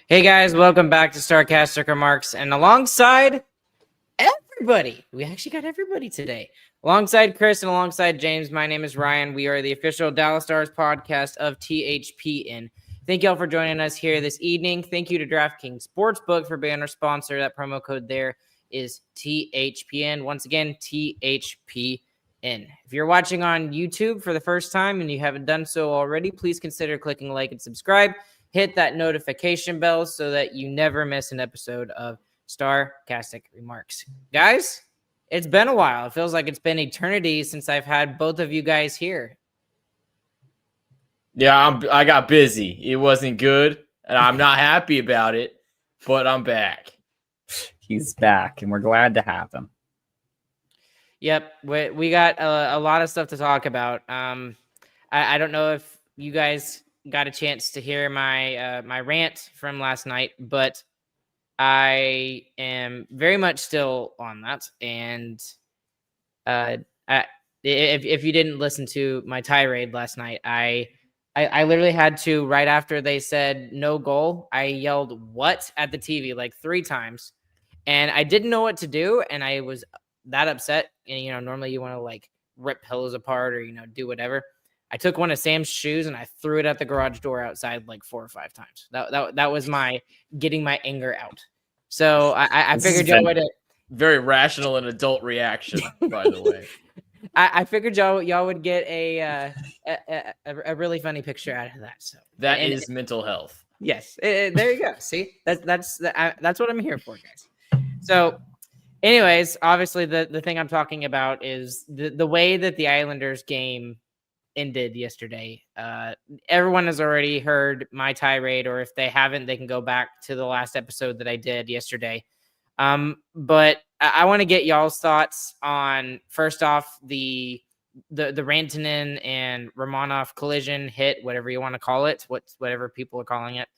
Hey guys, welcome back to Starcastic Remarks. And alongside everybody, we actually got everybody today. Alongside Chris and alongside James, my name is Ryan. We are the official Dallas Stars podcast of THPN. Thank y'all for joining us here this evening. Thank you to DraftKings Sportsbook for being our sponsor. That promo code there is THPN. Once again, THPN. If you're watching on YouTube for the first time and you haven't done so already, please consider clicking like and subscribe. Hit that notification bell so that you never miss an episode of Starcastic Remarks. Guys, it's been a while. It feels like it's been eternity since I've had both of you guys here. Yeah, I got busy. It wasn't good, and I'm not happy about it, but I'm back. He's back, and we're glad to have him. Yep, we got a lot of stuff to talk about. I don't know if you guys got a chance to hear my my rant from last night, but I am very much still on that. And if you didn't listen to my tirade last night, I literally had to, right after they said no goal, I yelled "what" at the TV like 3 times, and I didn't know what to do, and I was that upset. And normally you want to like rip pillows apart or do whatever. I took one of Sam's shoes and I threw it at the garage door outside like 4 or 5 times. That was my getting my anger out. So I figured y'all would very rational and adult reaction, by the way. I figured y'all would get a really funny picture out of that. So that is mental health. Yes, there you go. See, that's what I'm here for, guys. So, anyways, obviously the thing I'm talking about is the way that the Islanders game ended yesterday. Everyone has already heard my tirade, or if they haven't, they can go back to the last episode that I did yesterday. But I want to get y'all's thoughts on, first off, the Rantanen and Romanov collision hit, whatever you want to call it, whatever people are calling it.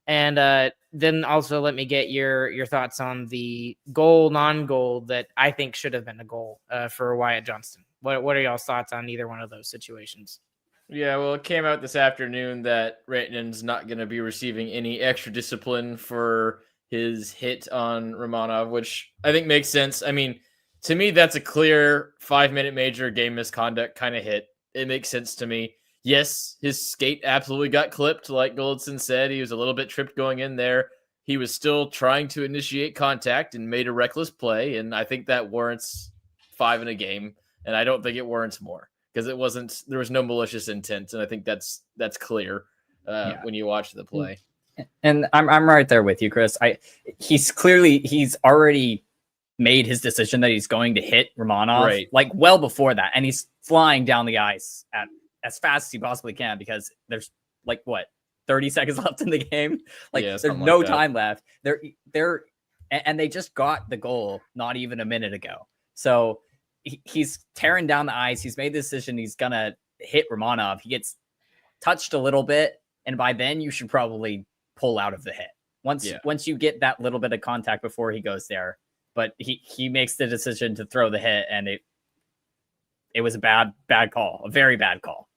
And then also let me get your thoughts on the goal, non-goal that I think should have been a goal for Wyatt Johnston. What are y'all's thoughts on either one of those situations? Yeah, well, it came out this afternoon that Rantanen's not going to be receiving any extra discipline for his hit on Romanov, which I think makes sense. I mean, to me, that's a clear 5-minute major game misconduct kind of hit. It makes sense to me. Yes, his skate absolutely got clipped, like Goldson said. He was a little bit tripped going in there. He was still trying to initiate contact and made a reckless play, and I think that warrants 5 in a game, and I don't think it warrants more because there was no malicious intent, and I think that's clear when you watch the play. And I'm right there with you, Chris. He's already made his decision that he's going to hit Romanov, right, like well before that, and he's flying down the ice at as fast as he possibly can because there's 30 seconds left in the game. There's no time left. And they just got the goal not even a minute ago. So he's tearing down the ice. He's made the decision he's gonna hit Romanov. He gets touched a little bit, and by then you should probably pull out of the hit. Once you get that little bit of contact before he goes there. But he makes the decision to throw the hit, and it was a bad call, a very bad call.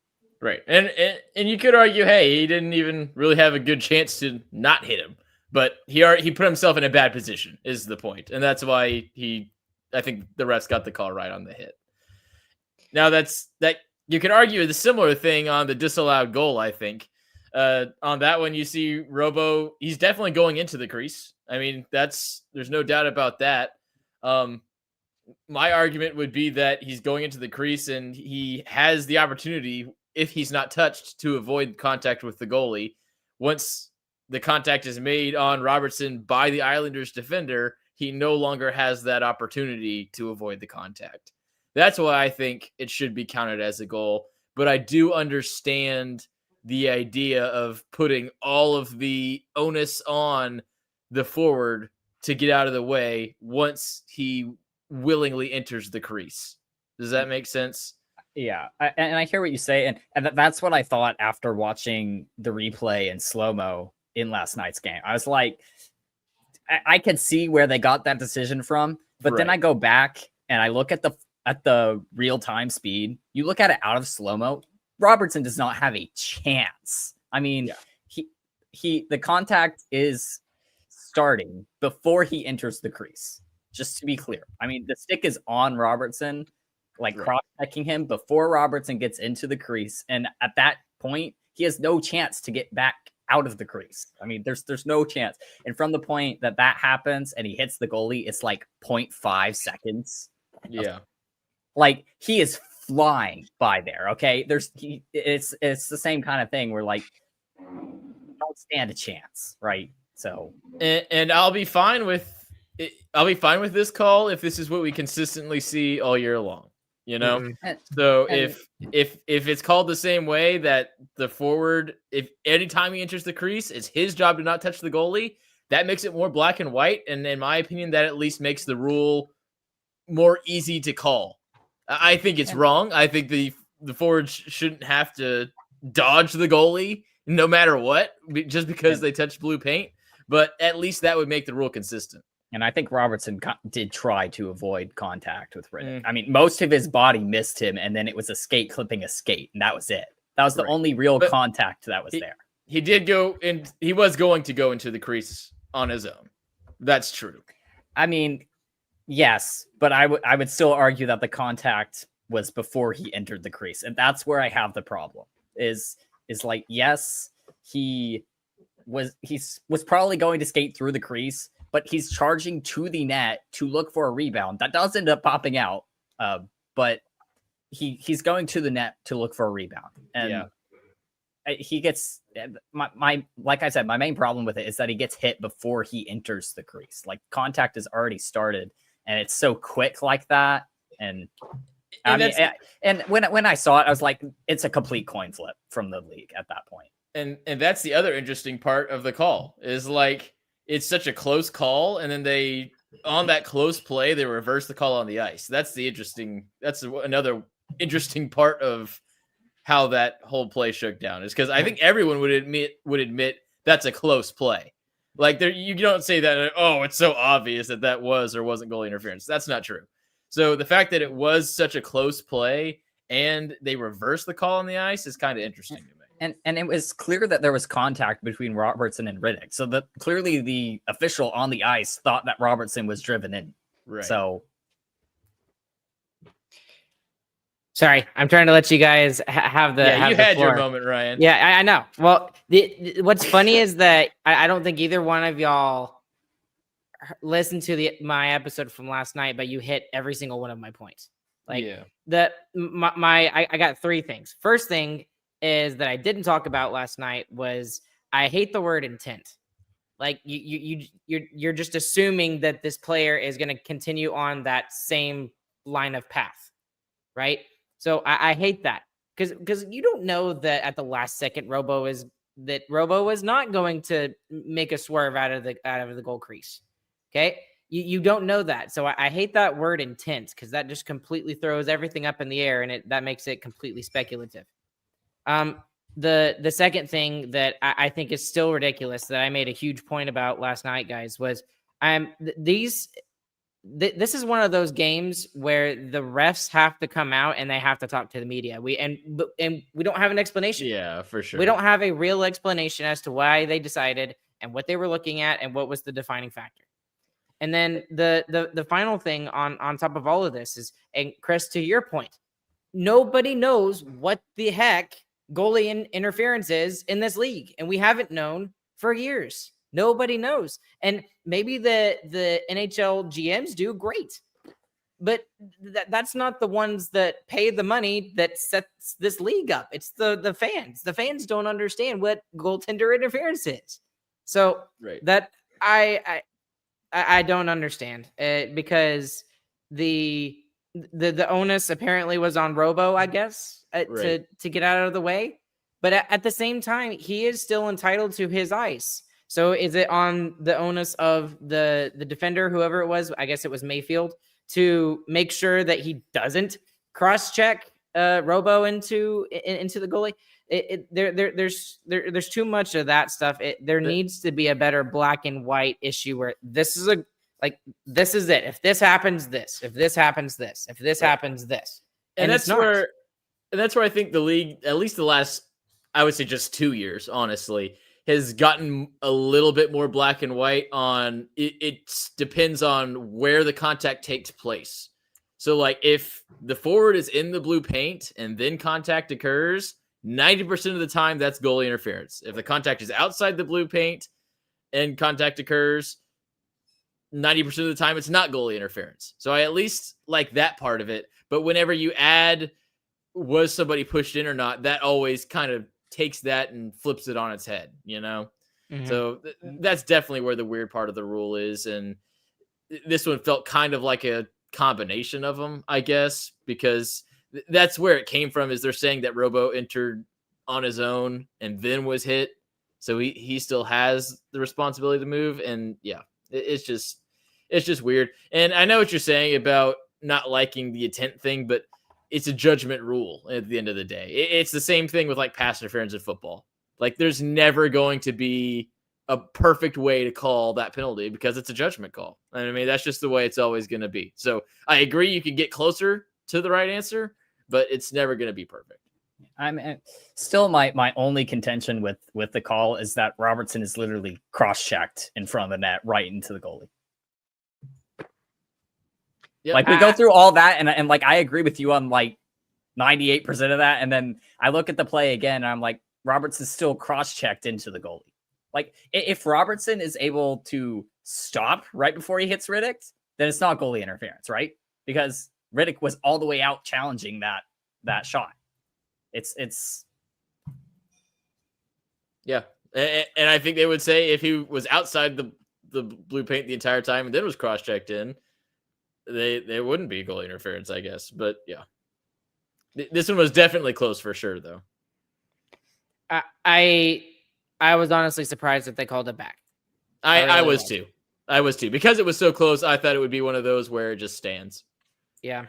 Right. And you could argue, hey, he didn't even really have a good chance to not hit him. But he put himself in a bad position is the point. And that's why I think the refs got the call right on the hit. Now that you can argue the similar thing on the disallowed goal, I think. On that one, you see Robo, he's definitely going into the crease. I mean, there's no doubt about that. My argument would be that he's going into the crease and he has the opportunity, if he's not touched, to avoid contact with the goalie. Once the contact is made on Robertson by the Islanders defender, he no longer has that opportunity to avoid the contact. That's why I think it should be counted as a goal. But I do understand the idea of putting all of the onus on the forward to get out of the way once he willingly enters the crease. Does that make sense? Yeah, and I hear what you say, and that's what I thought after watching the replay in slow-mo in last night's game. I was like, I could see where they got that decision from, but then I go back and I look at the real-time speed. You look at it out of slow-mo, Robertson does not have a chance. I mean, the contact is starting before he enters the crease. Just to be clear, I mean, the stick is on Robertson, like cross-checking him before Robertson gets into the crease, and at that point, he has no chance to get back out of the crease. I mean, there's no chance. And from the point that happens and he hits the goalie, it's like 0.5 seconds. Yeah, like he is flying by there. Okay, it's the same kind of thing where like don't stand a chance, right? So, and I'll be fine with. I'll be fine with this call if this is what we consistently see all year long, you know? Mm-hmm. So if it's called the same way that the forward, if anytime he enters the crease, it's his job to not touch the goalie, that makes it more black and white. And in my opinion, that at least makes the rule more easy to call. I think it's wrong. I think the forward shouldn't have to dodge the goalie no matter what, just because they touch blue paint. But at least that would make the rule consistent. And I think Robertson did try to avoid contact with Riddick. I mean, most of his body missed him, and then it was a skate clipping a skate, and that was it. That was the only real contact that was there. He did go, and he was going to go into the crease on his own. That's true. I mean, yes, but I would still argue that the contact was before he entered the crease, and that's where I have the problem. Is like, yes, he was probably going to skate through the crease, but he's charging to the net to look for a rebound. That does end up popping out, but he's going to the net to look for a rebound. And he gets my like I said, my main problem with it is that he gets hit before he enters the crease. Like contact has already started, and it's so quick like that. And I mean, and when I saw it, I was like, it's a complete coin flip from the league at that point. And that's the other interesting part of the call is like, it's such a close call, and then on that close play, they reverse the call on the ice. That's another interesting part of how that whole play shook down, is because I think everyone would admit that's a close play. Like you don't say that, oh, it's so obvious that was or wasn't goalie interference. That's not true. So the fact that it was such a close play and they reversed the call on the ice is kind of interesting to me. And it was clear that there was contact between Robertson and Riddick. So clearly the official on the ice thought that Robertson was driven in. Right. So. Sorry, I'm trying to let you guys have the. Yeah, you had floor. your moment, Ryan. Yeah, I know. Well, what's funny is that I don't think either one of y'all listened to my episode from last night, but you hit every single one of my points. Like I got three things. First thing is that I didn't talk about last night was I hate the word intent. Like you're just assuming that this player is going to continue on that same line of path, right? So I hate that because you don't know that at the last second Robo is not going to make a swerve out of the goal crease. Okay, you don't know that, so I hate that word intent because that just completely throws everything up in the air and that makes it completely speculative. The second thing that I think is still ridiculous that I made a huge point about last night, guys, was this is one of those games where the refs have to come out and they have to talk to the media. We don't have an explanation. Yeah, for sure. We don't have a real explanation as to why they decided and what they were looking at and what was the defining factor. And then the final thing on top of all of this is, and Chris, to your point, nobody knows what the heck goalie interference is in this league, and we haven't known for years. Nobody knows, and maybe the NHL GMs do great, but that's not the ones that pay the money that sets this league up. It's the fans. The fans don't understand what goaltender interference is, so that I don't understand it because the onus apparently was on Robo, I guess. To get out of the way, but at the same time, he is still entitled to his ice. So is it on the onus of the defender, whoever it was? I guess it was Mayfield, to make sure that he doesn't cross-check Robo into the goalie. There's too much of that stuff. There needs to be a better black and white issue where this is this is it. If this happens, this. If this happens, this. If this happens, this. And that's where I think the league, at least the last, I would say just 2 years, honestly, has gotten a little bit more black and white on it depends on where the contact takes place. So like if the forward is in the blue paint and then contact occurs, 90% of the time that's goalie interference. If the contact is outside the blue paint and contact occurs, 90% of the time it's not goalie interference. So I at least like that part of it. But whenever you add was somebody pushed in or not, that always kind of takes that and flips it on its head, you know? Mm-hmm. So that's definitely where the weird part of the rule is. And this one felt kind of like a combination of them, I guess, because that's where it came from, is they're saying that Robo entered on his own and then was hit. So he still has the responsibility to move. And yeah, it's just weird. And I know what you're saying about not liking the intent thing, but it's a judgment rule at the end of the day. It's the same thing with like pass interference in football. Like there's never going to be a perfect way to call that penalty because it's a judgment call. And I mean, that's just the way it's always going to be. So I agree you can get closer to the right answer, but it's never going to be perfect. I'm still my only contention with the call is that Robertson is literally cross-checked in front of the net right into the goalie. Yep. Like we go through all that and like I agree with you on like 98% of that, and then I look at the play again and I'm like, Robertson's still cross-checked into the goalie. Like if Robertson is able to stop right before he hits Riddick, then it's not goalie interference, right? Because Riddick was all the way out challenging that shot. It's yeah, and I think they would say if he was outside the blue paint the entire time and then was cross-checked in, they wouldn't be goalie interference, I guess. But yeah, this one was definitely close for sure, though. I was honestly surprised that they called it back. I was too. I was too, because it was so close. I thought it would be one of those where it just stands. Yeah.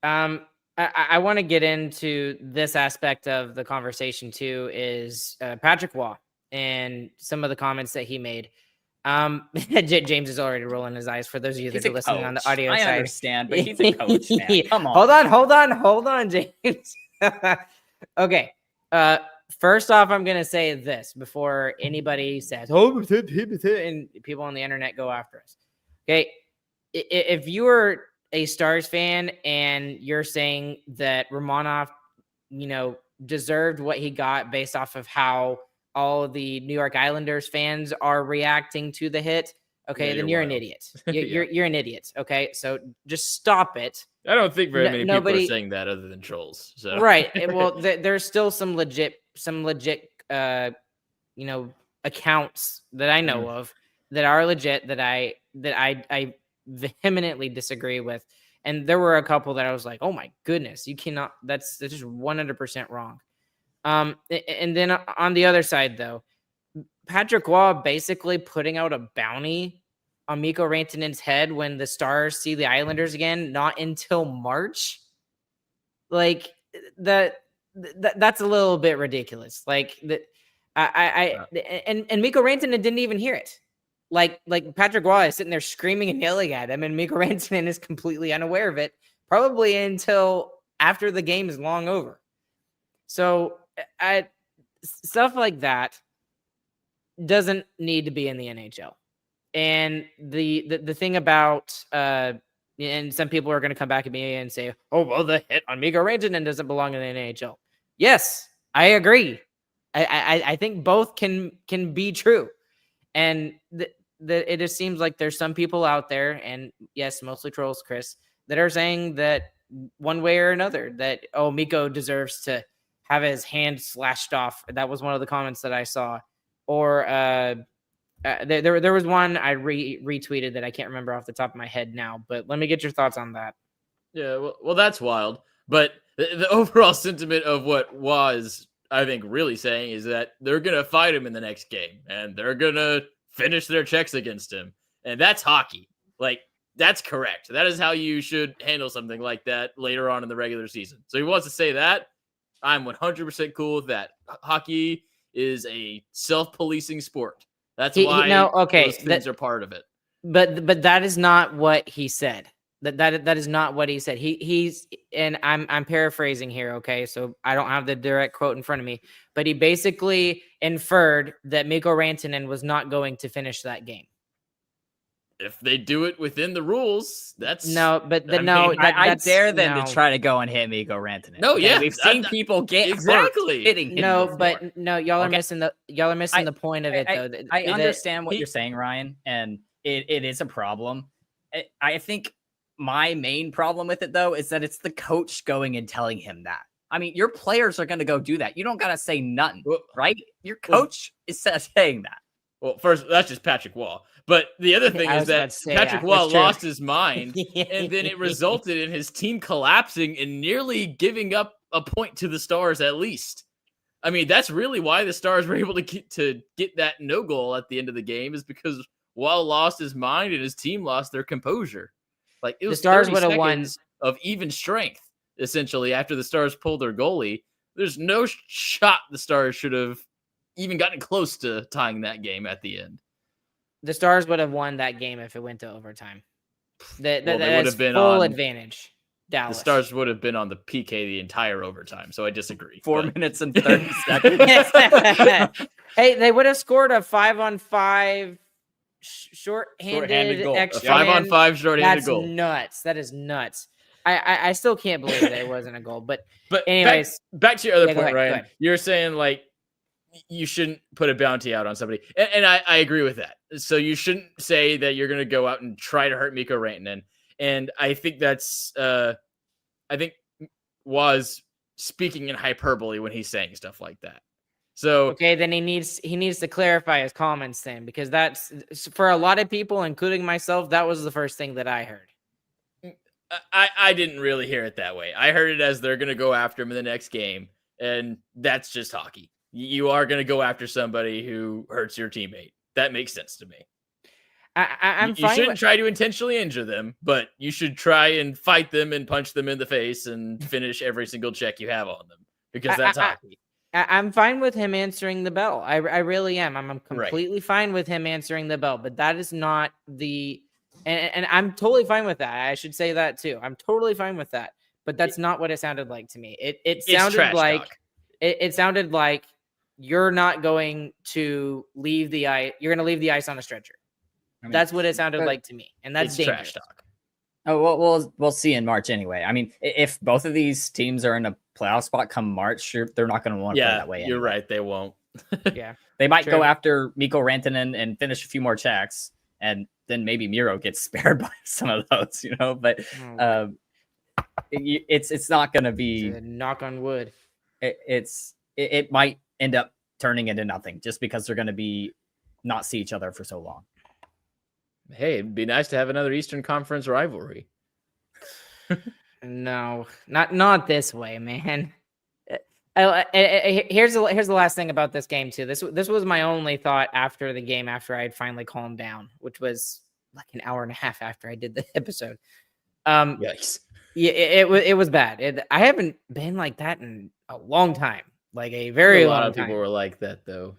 I want to get into this aspect of the conversation too, is Patrick Waugh and some of the comments that he made. James is already rolling his eyes for those of you that are listening on the audio side. I understand, but he's a coach, man. Come on. Hold on, James. Okay. First off, I'm going to say this before anybody says, and people on the internet go after us. Okay. If you are a Stars fan and you're saying that Romanov, deserved what he got based off of how all of the New York Islanders fans are reacting to the hit, okay, then you're an idiot. You're an idiot. Okay, so just stop it. I don't think very many people are saying that other than trolls. So. Right. Well, there's still some legit, accounts that I know of that are legit that I vehemently disagree with. And there were a couple that I was like, oh my goodness, you cannot, that's just 100% wrong. And then on the other side, though, Patrick Waugh basically putting out a bounty on Mikko Rantanen's head when the Stars see the Islanders again, not until March. Like that's a little bit ridiculous. Like and Mikko Rantanen didn't even hear it. Like Patrick Waugh is sitting there screaming and yelling at him, and Mikko Rantanen is completely unaware of it, probably until after the game is long over. So stuff like that doesn't need to be in the NHL. And the thing about and some people are going to come back at me and say, oh, well, the hit on Mikko Rantanen doesn't belong in the NHL. Yes, I agree. I think both can be true. And it just seems like there's some people out there, and yes, mostly trolls, Chris, that are saying that one way or another that, oh, Mikko deserves to have his hand slashed off. That was one of the comments that I saw. Or there was one I retweeted that I can't remember off the top of my head now, but let me get your thoughts on that. Yeah, well that's wild. But the overall sentiment of what was, I think, really saying is that they're going to fight him in the next game and they're going to finish their checks against him. And that's hockey. Like, that's correct. That is how you should handle something like that later on in the regular season. So he wants to say that. I'm 100% cool with that. Hockey is a self-policing sport. That's why those things are part of it. But that is not what he said. That is not what he said. He's and I'm paraphrasing here, okay? So I don't have the direct quote in front of me, but he basically inferred that Mikko Rantanen was not going to finish that game. If they do it within the rules, that's no. But I dare them to try to go and hit Mikko Rantanen. No, yeah, we've seen people get exactly hurt hitting him. No, but no, y'all are missing the point of it though. I understand what you're saying, Ryan, and it is a problem. I think my main problem with it though is that it's the coach going and telling him that. I mean, your players are going to go do that. You don't got to say nothing, right? Your coach is saying that. Well, first, that's just Patrick Waugh. But the other thing is that Patrick Waugh lost his mind, and then it resulted in his team collapsing and nearly giving up a point to the Stars at least. I mean, that's really why the Stars were able to get that no goal at the end of the game, is because Waugh lost his mind and his team lost their composure. Like, it was the Stars would have won of even strength, essentially, after the Stars pulled their goalie. There's no shot the Stars should have even gotten close to tying that game at the end. The Stars would have won that game if it went to overtime. They would have been full advantage. Dallas. The Stars would have been on the PK the entire overtime, so I disagree. 4 minutes and 30 seconds. Hey, they would have scored a 5-on-5 shorthanded goal. extra. 5-on-5 shorthanded goal. That's nuts. That is nuts. I still can't believe that it wasn't a goal. But anyways, back to your other point, Ryan. You're saying like you shouldn't put a bounty out on somebody. And I agree with that. So you shouldn't say that you're going to go out and try to hurt Mikko Rantanen. And I think that's, was speaking in hyperbole when he's saying stuff like that. So, okay, then he needs to clarify his comments then, because that's, for a lot of people, including myself, that was the first thing that I heard. I didn't really hear it that way. I heard it as they're going to go after him in the next game. And that's just hockey. You are going to go after somebody who hurts your teammate. That makes sense to me. I'm fine. You shouldn't try to intentionally injure them, but you should try and fight them and punch them in the face and finish every single check you have on them, because that's hockey. I'm fine with him answering the bell. I really am. I'm completely fine with him answering the bell, but that is not the, and I'm totally fine with that. I should say that too. I'm totally fine with that, but that's not what it sounded like to me. It sounded like, it sounded like you're not going to leave the ice. You're going to leave the ice on a stretcher. I mean, that's what it sounded like to me. And that's dangerous. Trash talk. Oh, well, we'll see in March anyway. I mean, if both of these teams are in a playoff spot come March, they're not going to want to play that way. You're right. They won't. Yeah. They might go after Mikko Rantanen and finish a few more checks, and then maybe Miro gets spared by some of those, but it's not going to be knock on wood. It might end up turning into nothing just because they're going to be not see each other for so long. Hey, it'd be nice to have another Eastern Conference rivalry. No, not this way, man. Here's the last thing about this game too. This was my only thought after the game, after I had finally calmed down, which was like an hour and a half after I did the episode. Yikes! Yeah, it was bad. I haven't been like that in a long time, like a very long time. A lot of people were like that though.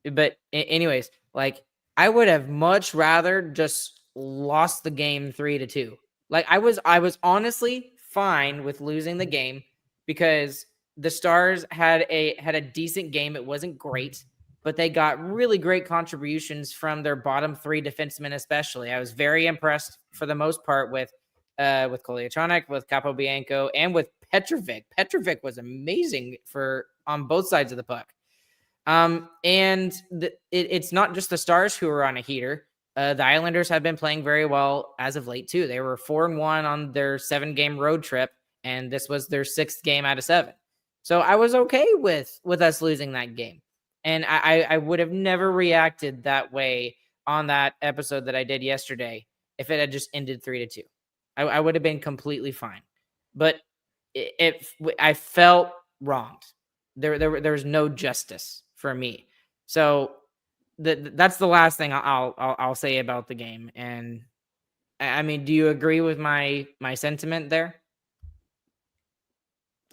But anyways, like, I would have much rather just lost the game 3-2. Like, I was honestly fine with losing the game because the Stars had a decent game. It wasn't great, but they got really great contributions from their bottom three defensemen, especially. I was very impressed for the most part with Kolyachonok, with Capobianco, and with Petrovic. Petrovic was amazing on both sides of the puck. And it's not just the Stars who are on a heater. The Islanders have been playing very well as of late too. They were 4-1 on their 7-game road trip, and this was their 6th game out of 7. So I was okay with us losing that game. And I would have never reacted that way on that episode that I did yesterday if it had just ended 3-2. I would have been completely fine. But I felt wronged. There was no justice for me. So that's the last thing I'll say about the game. And I mean, do you agree with my sentiment there?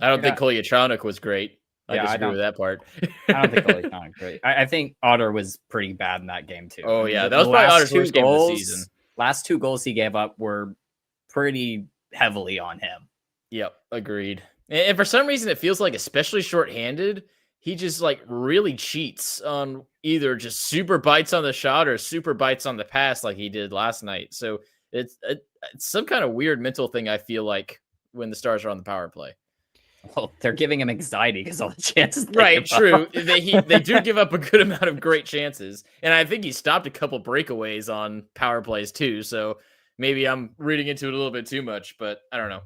I don't think Kolyachonok was great. I disagree with that part. I don't think Kolyachonok was great. I think Otter was pretty bad in that game too. Oh yeah, that was probably Otter's worst game of the season. Last 2 goals he gave up were pretty heavily on him. Yep, agreed. And for some reason, it feels like, especially shorthanded, he just like really cheats on either just super bites on the shot or super bites on the pass like he did last night. So it's some kind of weird mental thing, I feel like, when the Stars are on the power play. Well, they're giving him anxiety because all the chances. Right, true. They do give up a good amount of great chances. And I think he stopped a couple breakaways on power plays too. So maybe I'm reading into it a little bit too much, but I don't know.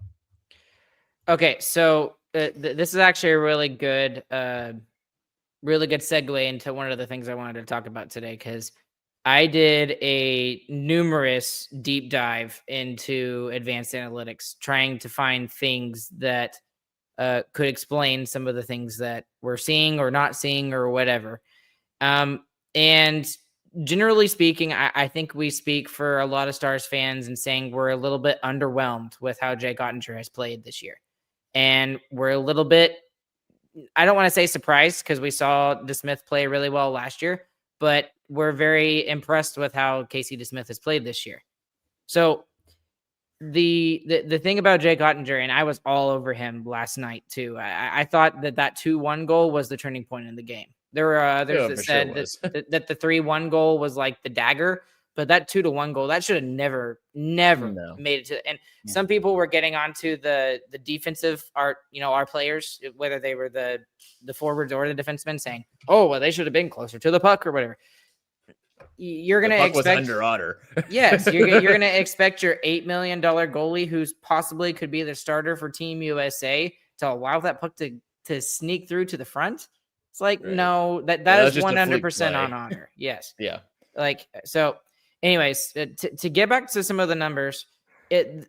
Okay, so this is actually a really good segue into one of the things I wanted to talk about today, because I did a numerous deep dive into advanced analytics, trying to find things that could explain some of the things that we're seeing or not seeing or whatever. And generally speaking, I think we speak for a lot of Stars fans in saying we're a little bit underwhelmed with how Jake Oettinger has played this year. And we're a little bit, I don't want to say surprised, because we saw DeSmith play really well last year, but we're very impressed with how Casey DeSmith has played this year. So the thing about Jake Oettinger, and I was all over him last night too. I thought that 2-1 goal was the turning point in the game. There were others that said that the 3-1 goal was like the dagger, but that 2-1 goal, that should have never made it to. And some people were getting onto the defensive our players, whether they were the forwards or the defensemen, saying, "Oh, well, they should have been closer to the puck" or whatever. You're going to expect was under Otter. Yes, you're going to expect your $8 million goalie, who's possibly could be the starter for Team USA, to allow that puck to sneak through to the front. It's like, right. No, that is 100% on Otter. Yes. Yeah. Like, so anyways, to get back to some of the numbers,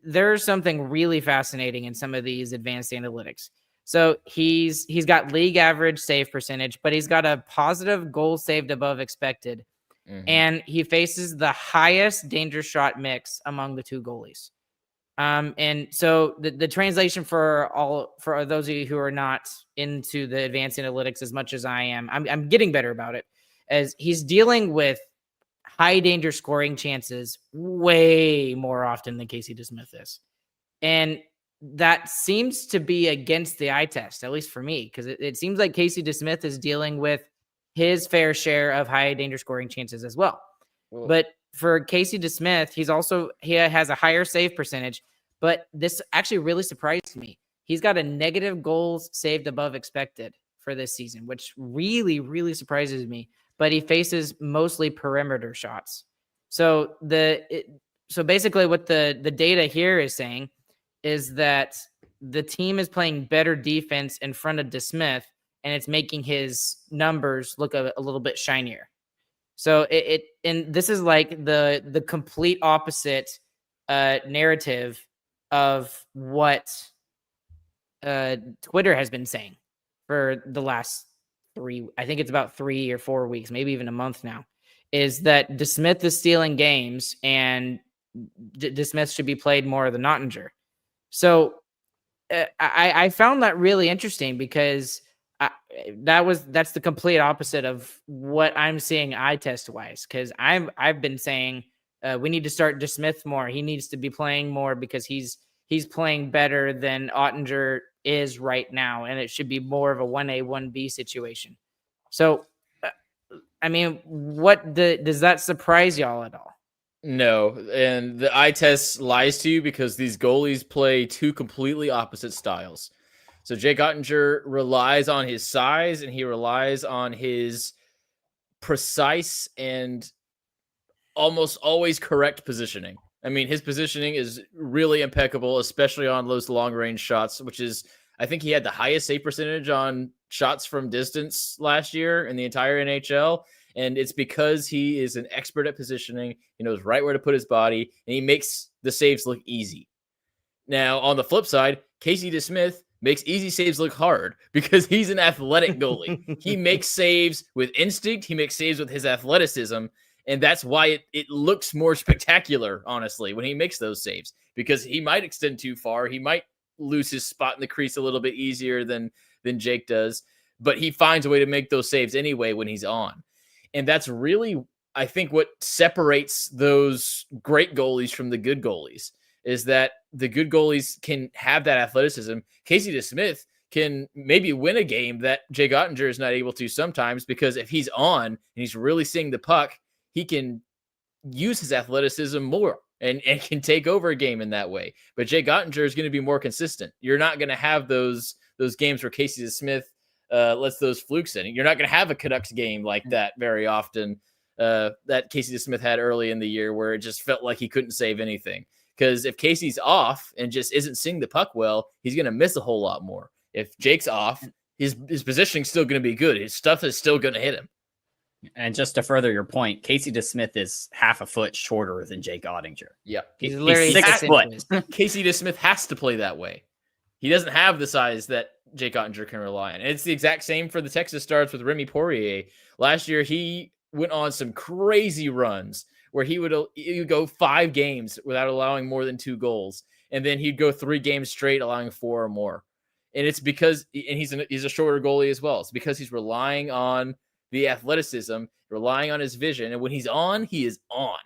there's something really fascinating in some of these advanced analytics. So he's got league average save percentage, but he's got a positive goal saved above expected. Mm-hmm. And he faces the highest danger shot mix among the two goalies. And so the translation for those of you who are not into the advanced analytics as much as I am, I'm getting better about it, as he's dealing with high danger scoring chances way more often than Casey DeSmith is. And that seems to be against the eye test, at least for me, because it seems like Casey DeSmith is dealing with his fair share of high danger scoring chances as well. Whoa. But for Casey DeSmith, he has a higher save percentage, but this actually really surprised me. He's got a negative goals saved above expected for this season, which really, really surprises me. But he faces mostly perimeter shots. So basically what the data here is saying is that the team is playing better defense in front of DeSmith, and it's making his numbers look a little bit shinier. So and this is like the complete opposite narrative of what Twitter has been saying for the last I think it's about 3 or 4 weeks, maybe even a month now, is that DeSmith is stealing games and DeSmith should be played more than Oettinger. So I found that really interesting, because that's the complete opposite of what I'm seeing eye test wise. Because I've been saying we need to start DeSmith more. He needs to be playing more because he's playing better than Oettinger is right now, and it should be more of a 1A 1B situation. So, I mean, does that surprise y'all at all? No, and the eye test lies to you, because these goalies play two completely opposite styles. So Jake Oettinger relies on his size, and he relies on his precise and almost always correct positioning. I mean, his positioning is really impeccable, especially on those long-range shots, which is, I think he had the highest save percentage on shots from distance last year in the entire NHL. And it's because he is an expert at positioning. He knows right where to put his body, and he makes the saves look easy. Now, on the flip side, Casey DeSmith makes easy saves look hard, because he's an athletic goalie. He makes saves with instinct. He makes saves with his athleticism. And that's why it looks more spectacular, honestly, when he makes those saves, because he might extend too far. He might lose his spot in the crease a little bit easier than Jake does, but he finds a way to make those saves anyway when he's on. And that's really, I think, what separates those great goalies from the good goalies, is that the good goalies can have that athleticism. Casey DeSmith can maybe win a game that Jake Oettinger is not able to sometimes, because if he's on and he's really seeing the puck, he can use his athleticism more and can take over a game in that way. But Jake Oettinger is going to be more consistent. You're not going to have those games where Casey DeSmith lets those flukes in. You're not going to have a Canucks game like that very often that Casey DeSmith had early in the year, where it just felt like he couldn't save anything. Because if Casey's off and just isn't seeing the puck well, he's going to miss a whole lot more. If Jake's off, his positioning's still going to be good. His stuff is still going to hit him. And just to further your point, Casey DeSmith is half a foot shorter than Jake Oettinger. Yeah. He's literally 6 foot. Casey DeSmith has to play that way. He doesn't have the size that Jake Oettinger can rely on. And it's the exact same for the Texas Stars with Remy Poirier. Last year, he went on some crazy runs where he would go 5 games without allowing more than 2 goals. And then he'd go 3 games straight, allowing 4 or more. And it's because, and he's a shorter goalie as well. It's because he's relying on the athleticism, relying on his vision. And when he's on, he is on.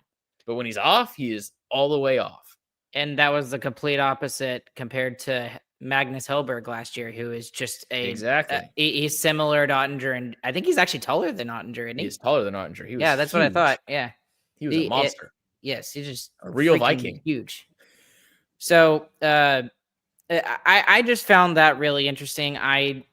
But when he's off, he is all the way off. And that was the complete opposite compared to Magnus Hellberg last year, who is just he's similar to Oettinger, and I think he's actually taller than Oettinger, isn't he? He's taller than Oettinger. That's what I thought. Yeah. He was a monster. Yes, he's just a real Viking. Huge. So I just found that really interesting. I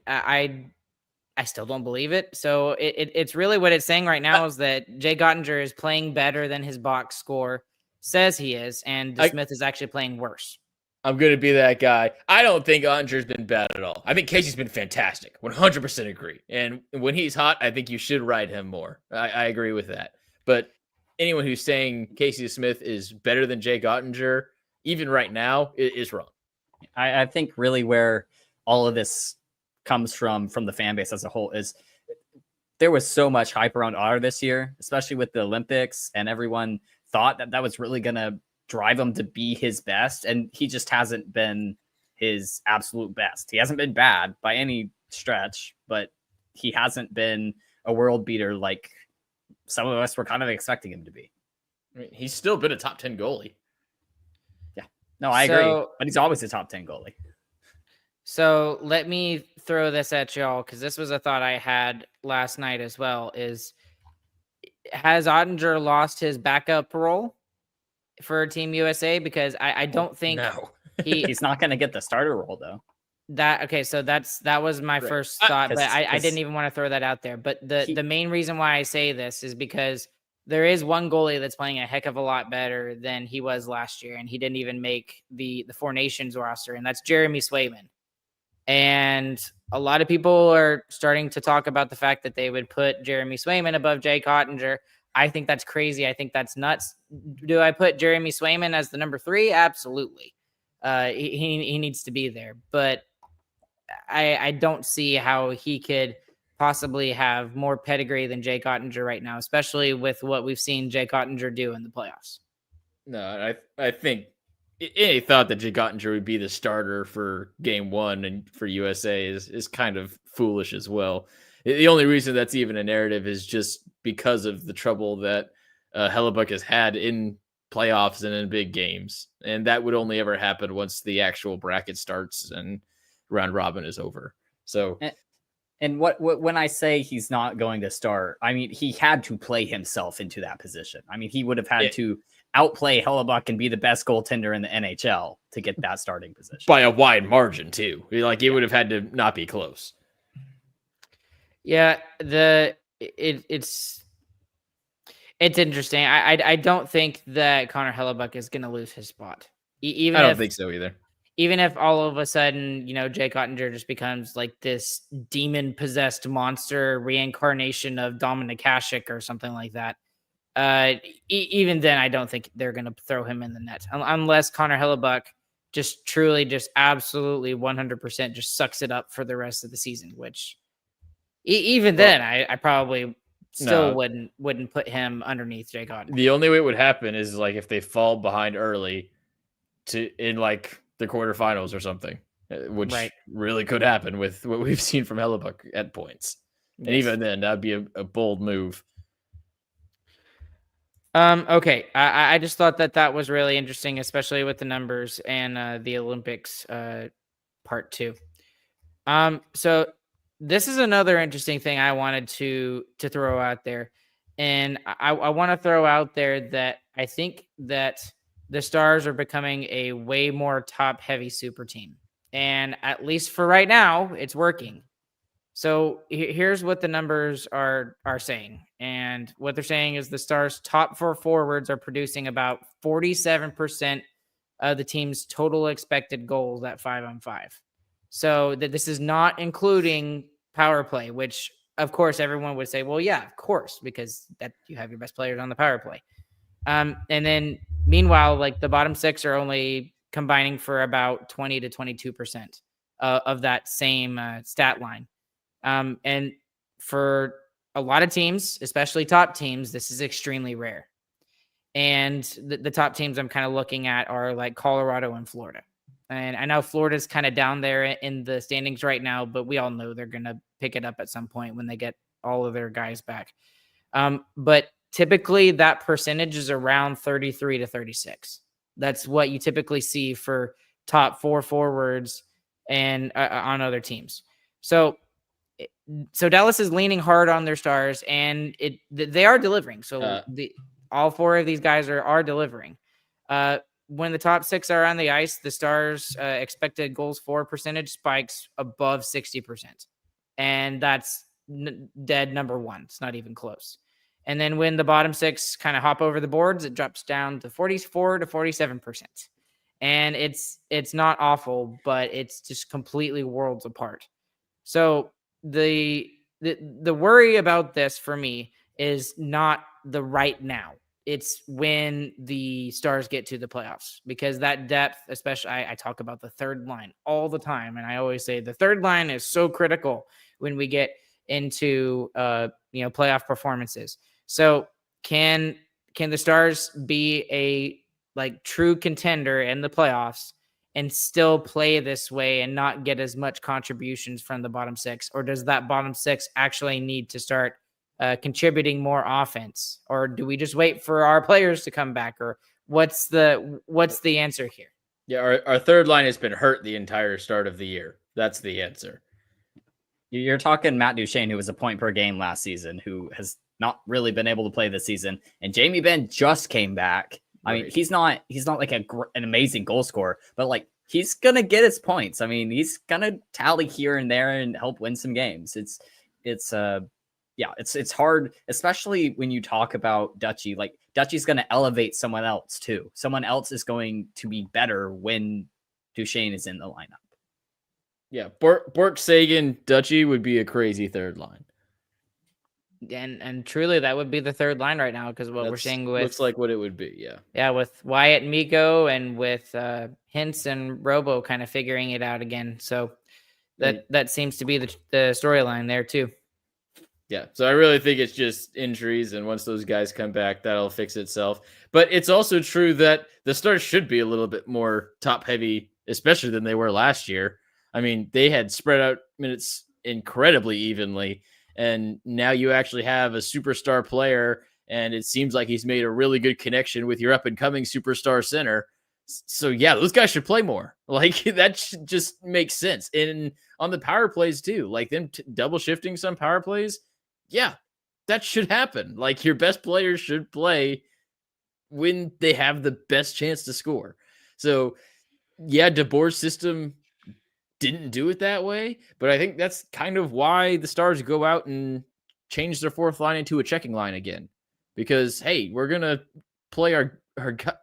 still don't believe it. So it's really what it's saying right now is that Jake Oettinger is playing better than his box score says he is, and DeSmith is actually playing worse. I'm going to be that guy. I don't think Oettinger's been bad at all. I think Casey's been fantastic. 100% agree. And when he's hot, I think you should ride him more. I agree with that. But anyone who's saying Casey DeSmith is better than Jake Oettinger, even right now, is wrong. I think really where all of this comes from the fan base as a whole is there was so much hype around Otter this year, especially with the Olympics, and everyone thought that was really going to drive him to be his best, and he just hasn't been his absolute best. He hasn't been bad by any stretch, but he hasn't been a world beater like some of us were kind of expecting him to be. I mean, he's still been a top 10 goalie. Yeah, no, I agree, but he's always a top 10 goalie. So let me throw this at y'all, because this was a thought I had last night as well, has Oettinger lost his backup role for Team USA? Because I don't think he's not going to get the starter role though. So that was my first thought, but I didn't even want to throw that out there. But the main reason why I say this is because there is one goalie that's playing a heck of a lot better than he was last year, and he didn't even make the Four Nations roster, and that's Jeremy Swayman. And a lot of people are starting to talk about the fact that they would put Jeremy Swayman above Jake Oettinger. I think that's crazy. I think that's nuts. Do I put Jeremy Swayman as the number 3? Absolutely. He needs to be there. But I don't see how he could possibly have more pedigree than Jake Oettinger right now, especially with what we've seen Jake Oettinger do in the playoffs. No, I think any thought that Jake Oettinger would be the starter for game 1 and for USA is kind of foolish as well. The only reason that's even a narrative is just because of the trouble that Hellebuyck has had in playoffs and in big games. And that would only ever happen once the actual bracket starts and round robin is over. So, and what when I say he's not going to start, I mean, he had to play himself into that position. I mean, he would have had to outplay Hellebuyck and be the best goaltender in the NHL to get that starting position by a wide margin too. Like it would have had to not be close. Yeah, it's interesting. I don't think that Connor Hellebuyck is going to lose his spot. I don't think so either. Even if all of a sudden, Jake Oettinger just becomes like this demon-possessed monster reincarnation of Dominik Hasek or something like that. Even then, I don't think they're going to throw him in the net unless Connor Hellebuyck just truly, just absolutely 100% just sucks it up for the rest of the season, which then I probably still wouldn't put him underneath Jake Oettinger. The only way it would happen is like if they fall behind early in like the quarterfinals or something, which really could happen with what we've seen from Hellebuyck at points. Yes. And even then, that'd be a bold move. Okay. I just thought that was really interesting, especially with the numbers and the Olympics part 2. So this is another interesting thing I wanted to throw out there. And I want to throw out there that I think that the Stars are becoming a way more top-heavy super team. And at least for right now, it's working. So here's what the numbers are saying. And what they're saying is the Stars' top 4 forwards are producing about 47% of the team's total expected goals at 5-on-5. So that this is not including power play, which of course everyone would say, well, yeah, of course, because that you have your best players on the power play. And then meanwhile, like the bottom 6 are only combining for about 20 to 22% of that same stat line. And for a lot of teams, especially top teams, this is extremely rare. And the top teams I'm kind of looking at are like Colorado and Florida. And I know Florida's kind of down there in the standings right now, but we all know they're going to pick it up at some point when they get all of their guys back. But typically that percentage is around 33 to 36. That's what you typically see for top 4 forwards and on other teams. So Dallas is leaning hard on their Stars, and they are delivering. So all 4 of these guys are delivering. When the top 6 are on the ice, the Stars' expected goals for percentage spikes above 60%. And that's dead number 1. It's not even close. And then when the bottom 6 kind of hop over the boards, it drops down to 44 to 47%. And it's not awful, but it's just completely worlds apart. So the worry about this for me is not the right now. It's when the Stars get to the playoffs, because that depth, especially I talk about the third line all the time. And I always say the third line is so critical when we get into, playoff performances. So can the Stars be a like true contender in the playoffs and still play this way and not get as much contributions from the bottom 6? Or does that bottom 6 actually need to start contributing more offense? Or do we just wait for our players to come back? Or what's the answer here? Yeah, our third line has been hurt the entire start of the year. That's the answer. You're talking Matt Duchene, who was a point per game last season, who has not really been able to play this season. And Jamie Benn just came back. I mean, he's not like an amazing goal scorer, but like he's gonna get his points. I mean, he's gonna tally here and there and help win some games. It's hard, especially when you talk about Dutchie. Like Dutchie's gonna elevate someone else too. Someone else is going to be better when Duchene is in the lineup. Yeah, Bourque, Sagan, Dutchie would be a crazy third line. And truly, that would be the third line right now, because we're seeing with looks like what it would be. Yeah, with Wyatt and Mikko, and with Hintz and Robo kind of figuring it out again. So that seems to be the storyline there too. Yeah, so I really think it's just injuries, and once those guys come back, that'll fix itself. But it's also true that the Stars should be a little bit more top heavy, especially than they were last year. I mean, they had spread out minutes incredibly evenly. And now you actually have a superstar player, and it seems like he's made a really good connection with your up-and-coming superstar center. So, yeah, those guys should play more. Like, that just makes sense. And on the power plays, too. Like, them double shifting some power plays, yeah, that should happen. Like, your best players should play when they have the best chance to score. So, yeah, DeBoer's system didn't do it that way, but I think that's kind of why the Stars go out and change their fourth line into a checking line again. Because, hey, we're going to play our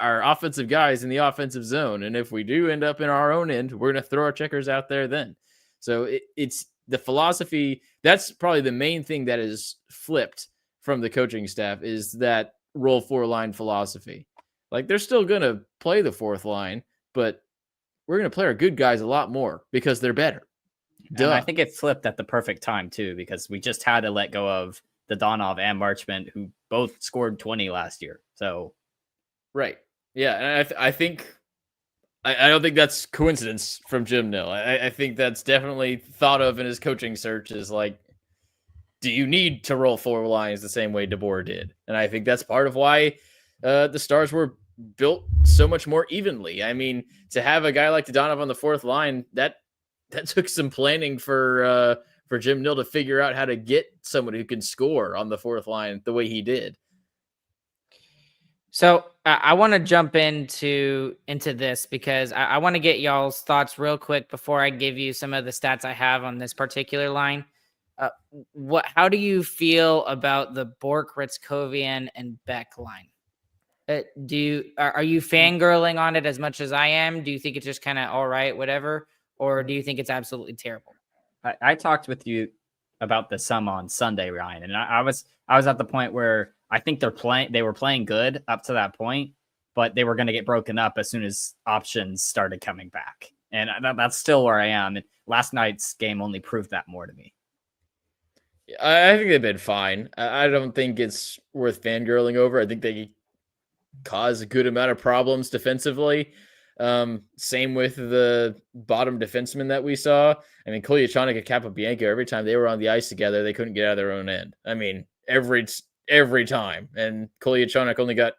offensive guys in the offensive zone, and if we do end up in our own end, we're going to throw our checkers out there then. So it's the philosophy. That's probably the main thing that is flipped from the coaching staff, is that roll 4-line philosophy. Like, they're still going to play the fourth line, but we're going to play our good guys a lot more because they're better. And I think it flipped at the perfect time, too, because we just had to let go of the Donov and Marchment, who both scored 20 last year. So, right. Yeah. And I think, I don't think that's coincidence from Jim Nill. I think that's definitely thought of in his coaching search, is like, do you need to roll 4 lines the same way DeBoer did? And I think that's part of why the Stars were built so much more evenly. I mean, to have a guy like Dadonov on the fourth line, that took some planning for Jim Nill to figure out how to get someone who can score on the fourth line the way he did. So I want to jump into this because I want to get y'all's thoughts real quick before I give you some of the stats I have on this particular line. How do you feel about the Bourque, Rytkowyak, and Beck line? Are you fangirling on it as much as I am? Do you think it's just kind of all right, whatever, or do you think it's absolutely terrible? I talked with you about the sum on Sunday, Ryan, and I was at the point where I think they were playing good up to that point, but they were going to get broken up as soon as options started coming back, and that's still where I am. And last night's game only proved that more to me. I think they've been fine. I don't think it's worth fangirling over. I think they cause a good amount of problems defensively. Same with the bottom defensemen that we saw. I mean, Kolyachonok and Capobianco, every time they were on the ice together, they couldn't get out of their own end. I mean, every time. And Kolyachonok only got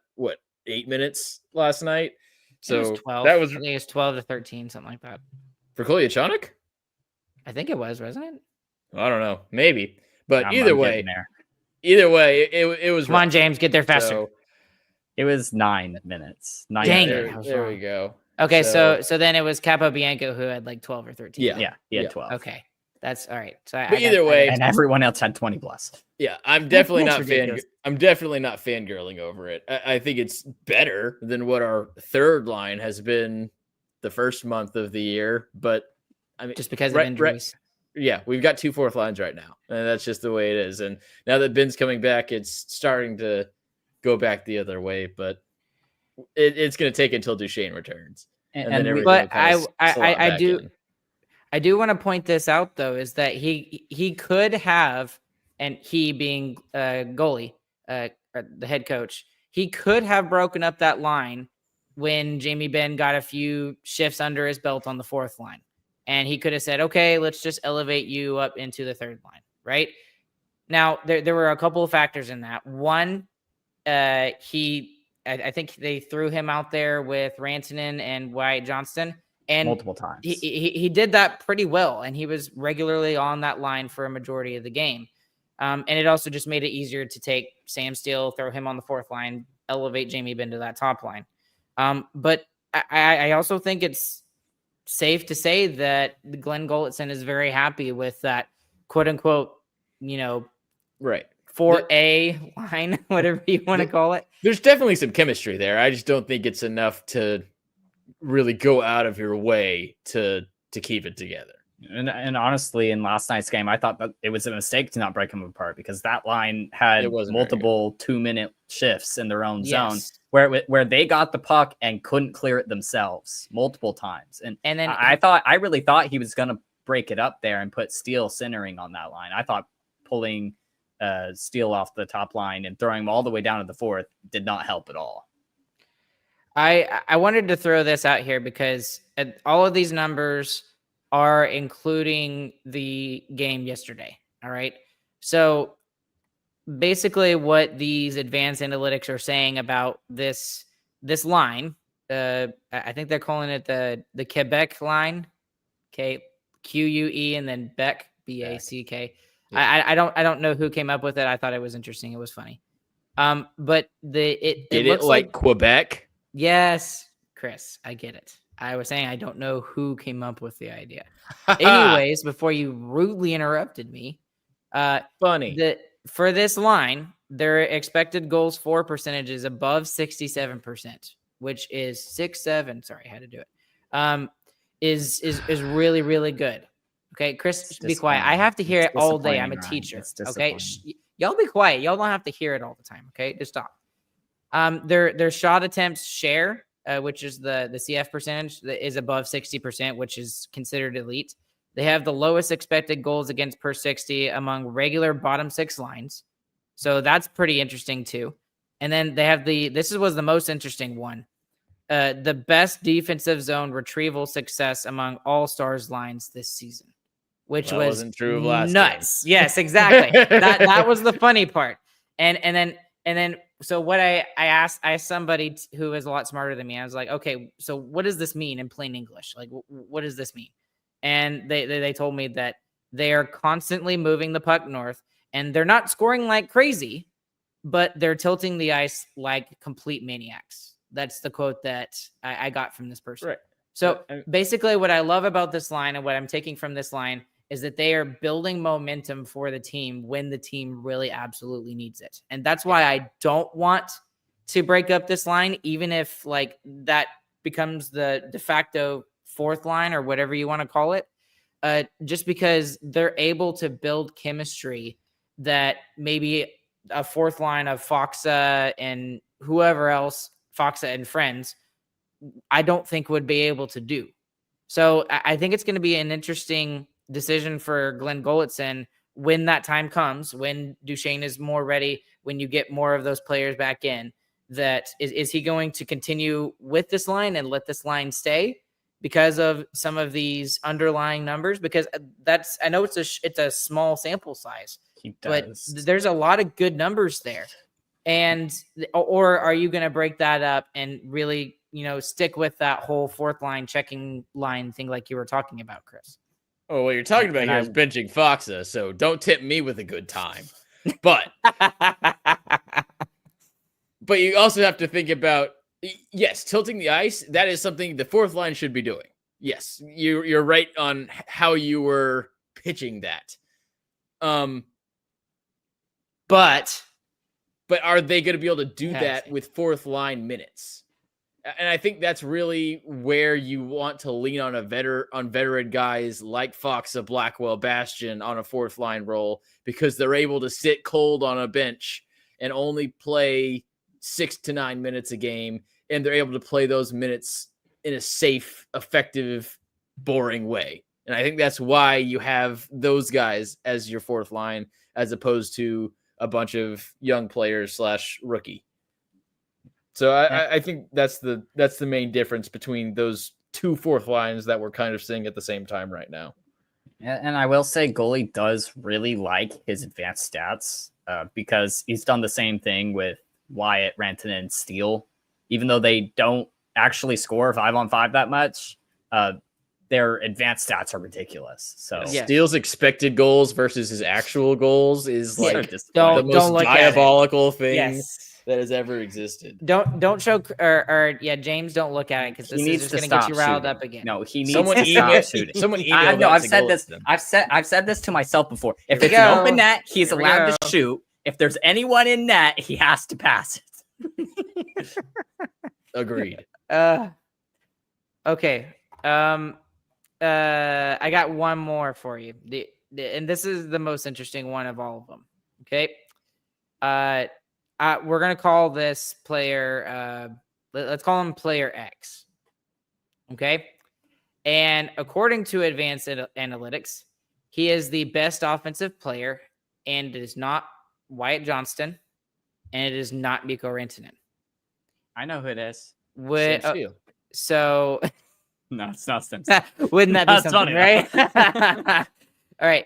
8 minutes last night. So it was 12. That was, I think it was 12 to 13, something like that. For Kolyachonok? I think it was, wasn't it? I don't know, maybe. But either way, it was. Come on, James, get there faster. So, it was 9 minutes. Dang minutes. it. There we go. Okay, so then it was Capobianco who had like 12 or 13. Yeah, he had 12. Okay, that's all right. So either way, and everyone else had 20 plus. Yeah, I'm definitely not ridiculous. I'm definitely not fangirling over it. I think it's better than what our third line has been the first month of the year, but I mean, just because of injuries. Yeah, we've got 2 fourth lines right now, and that's just the way it is. And now that Ben's coming back, it's starting to go back the other way, but it's going to take until Duchene returns. But I do want to point this out though, is that he could have, and he being goalie, the head coach, he could have broken up that line when Jamie Benn got a few shifts under his belt on the fourth line. And he could have said, okay, let's just elevate you up into the third line, right? Now, there were a couple of factors in that. One, I think they threw him out there with Rantanen and Wyatt Johnston. And multiple times. He did that pretty well, and he was regularly on that line for a majority of the game. And it also just made it easier to take Sam Steele, throw him on the fourth line, elevate Jamie Benn to that top line. But I also think it's safe to say that Glenn Gulletson is very happy with that quote unquote, right. 4A line, whatever you want to call it. There's definitely some chemistry there. I just don't think it's enough to really go out of your way to keep it together. And honestly, in last night's game, I thought that it was a mistake to not break them apart because that line had multiple 2-minute shifts in their own zone where they got the puck and couldn't clear it themselves multiple times. And then I really thought he was going to break it up there and put Steele centering on that line. I thought pulling Steele off the top line and throwing him all the way down to the fourth did not help at all. I wanted to throw this out here because all of these numbers are including the game yesterday. All right. So basically what these advanced analytics are saying about this line, I think they're calling it the Quebec line, QUE and then Beck, BACK. Yeah. I don't know who came up with it. I thought it was interesting. It was funny. But it looks like Quebec. Yes, Chris, I get it. I was saying I don't know who came up with the idea. Anyways, before you rudely interrupted me, funny. For this line, their expected goals for percentage is above 67%, which is 6-7. Sorry, I had to do it. Is really, really good. Okay, Chris, be quiet. I have to hear it all day. I'm a teacher. Okay, y'all be quiet. Y'all don't have to hear it all the time. Okay, just stop. Their shot attempts share, which is the CF percentage, that is above 60%, which is considered elite. They have the lowest expected goals against per 60 among regular bottom six lines. So that's pretty interesting too. And then they have this was the most interesting one. The best defensive zone retrieval success among all Stars lines this season, which wasn't true of last nuts. game. Yes, exactly. that was the funny part. And then And then, so what I asked somebody who is a lot smarter than me. I was like, okay, so what does this mean in plain English? Like, what does this mean? And they told me that they are constantly moving the puck north, and they're not scoring like crazy, but they're tilting the ice like complete maniacs. That's the quote that I got from this person. Right. So basically what I love about this line and what I'm taking from this line is that they are building momentum for the team when the team really absolutely needs it. And that's why I don't want to break up this line, even if like that becomes the de facto fourth line or whatever you want to call it, just because they're able to build chemistry that maybe a fourth line of Foxa and whoever else, Foxa and friends, I don't think would be able to do. So I think it's going to be an interesting decision for Glenn Golitzson when that time comes, when Duchene is more ready, when you get more of those players back in, that is he going to continue with this line and let this line stay because of some of these underlying numbers? Because I know it's a small sample size, but there's a lot of good numbers there. And, or are you going to break that up and really, stick with that whole fourth line checking line thing like you were talking about, Chris? Oh, what you're talking about here is benching Foxa, so don't tip me with a good time. But but you also have to think about, yes, tilting the ice, that is something the fourth line should be doing. Yes, you're right on how you were pitching that. But are they going to be able to do that with fourth line minutes? And I think that's really where you want to lean on veteran guys like Foxa, Blackwell, Bastion on a fourth line role, because they're able to sit cold on a bench and only play 6 to 9 minutes a game, and they're able to play those minutes in a safe, effective, boring way. And I think that's why you have those guys as your fourth line, as opposed to a bunch of young players / rookie. So I think that's the main difference between those two fourth lines that we're kind of seeing at the same time right now. And I will say goalie does really like his advanced stats because he's done the same thing with Wyatt, Rantanen, and Steele. Even though they don't actually score 5-on-5 that much, their advanced stats are ridiculous. So Steele's expected goals versus his actual goals is like the most diabolical thing that has ever existed. Don't show James, don't look at it because this is just going to get you riled up again. No, he needs to stop shooting. Someone emailed I've said this. I've said this to myself before. If it's an open net, he's allowed to shoot. If there's anyone in net, he has to pass it. Agreed. Okay. I got one more for you. And this is the most interesting one of all of them. Okay. We're going to call this player, let's call him player X. Okay. And according to advanced analytics, he is the best offensive player, and it is not Wyatt Johnston, and it is not Mikko Rantanen. I know who it is. So no, it's not Stem. Wouldn't that be something, funny, right? All right,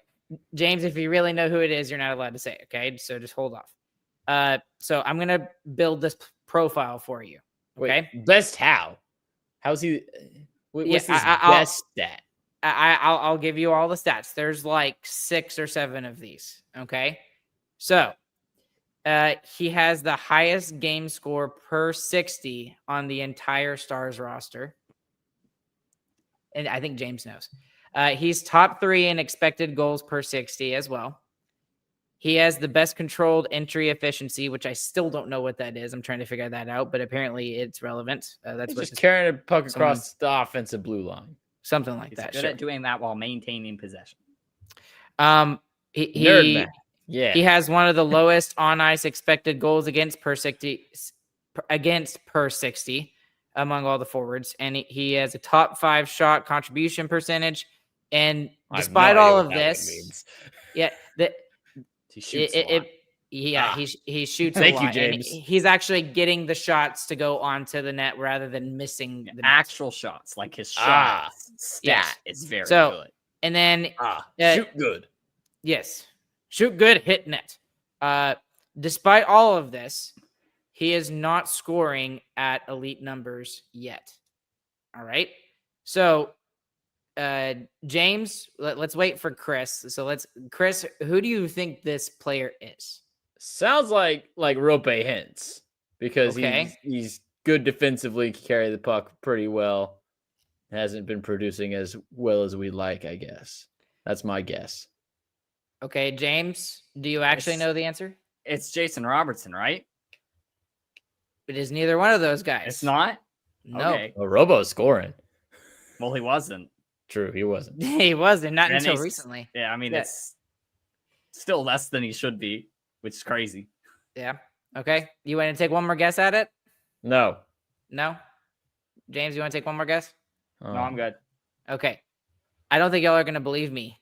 James, if you really know who it is, you're not allowed to say it, okay? So just hold off. So I'm going to build this profile for you, okay? Wait, best how? How's he? What's his best stat? I'll give you all the stats. There's like 6 or 7 of these, okay? So he has the highest game score per 60 on the entire Stars roster. And I think James knows. He's top 3 in expected goals per 60 as well. He has the best controlled entry efficiency, which I still don't know what that is. I'm trying to figure that out, but apparently it's relevant. That's just carrying a puck across the offensive blue line. Something like that. Good at doing that while maintaining possession. He has one of the lowest on ice expected goals against per 60 among all the forwards, and he has a top 5 shot contribution percentage. And despite all of this, he shoots he shoots a lot. Thank you, James. He's actually getting the shots to go onto the net rather than missing the actual shots. Like his shot stat is very good. And then shoot good. Yes. Shoot good, hit net. despite all of this, he is not scoring at elite numbers yet. All right. So, James, let's wait for Chris. So Chris, who do you think this player is? Sounds like Rope hints because he's good defensively, can carry the puck pretty well. Hasn't been producing as well as we'd like, I guess. That's my guess. Okay, James, do you actually know the answer? It's Jason Robertson, right? It is neither one of those guys. It's not? No. Okay. Well, Robo's scoring. Well, he wasn't. True, he wasn't. He wasn't, not And until he's- recently. Yeah, I mean, it's still less than he should be, which is crazy. Yeah. Okay. You want to take one more guess at it? No. No? James, you want to take one more guess? No, I'm good. Okay. I don't think y'all are going to believe me.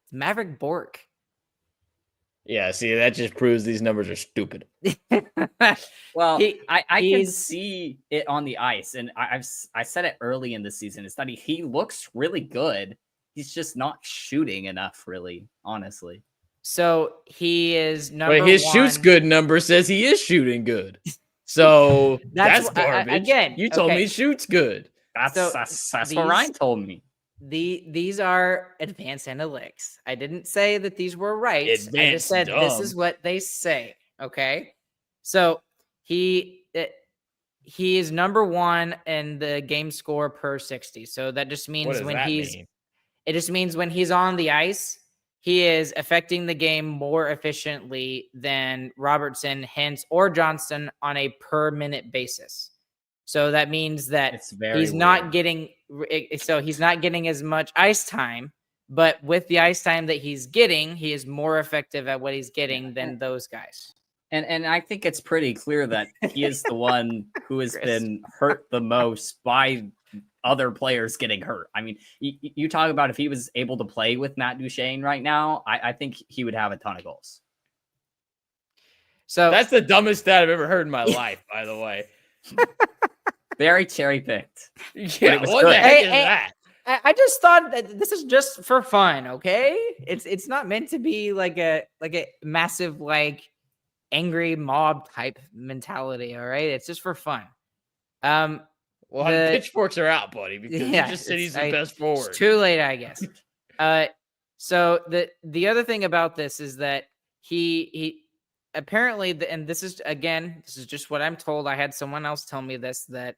It's Maverick Bourque. Yeah, see, that just proves these numbers are stupid. Well, I can he's- see it on the ice, and I said it early in the season. It's that he looks really good. He's just not shooting enough, really, honestly. So he is number But his one. shoots good number says he is shooting good. So That's that's garbage. again, you told okay. me shoots good. That's what these- Ryan told me. These are advanced analytics. I didn't say that these were right. I just Advanced said this dumb. is what they say. Okay. So he is number one in the game score per 60. So that just What means does when that he's mean? it just means when he's on the ice, he is affecting the game more efficiently than Robertson, Hintz, or Johnston on a per minute basis. So that means that It's very he's not weird. getting he's not getting as much ice time, but with the ice time that he's getting, he is more effective at what he's getting than those guys. And I think it's pretty clear that he is the one who has Chris. been hurt the most by other players getting hurt. I mean, you talk about if he was able to play with Matt Duchene right now, I think he would have a ton of goals. So That's the dumbest stat I've ever heard in my life, by the way. Very cherry picked. Yeah, it was what good. the heck is Hey, that? I just thought that this is just for fun, okay? It's not meant to be like a massive like angry mob type mentality, all right? It's just for fun. Well, the- pitchforks are out, buddy, because Yeah, you just said it's- he's the best forward. It's too late, I guess. So the other thing about this is that he apparently, and this is just what I'm told. I had someone else tell me this that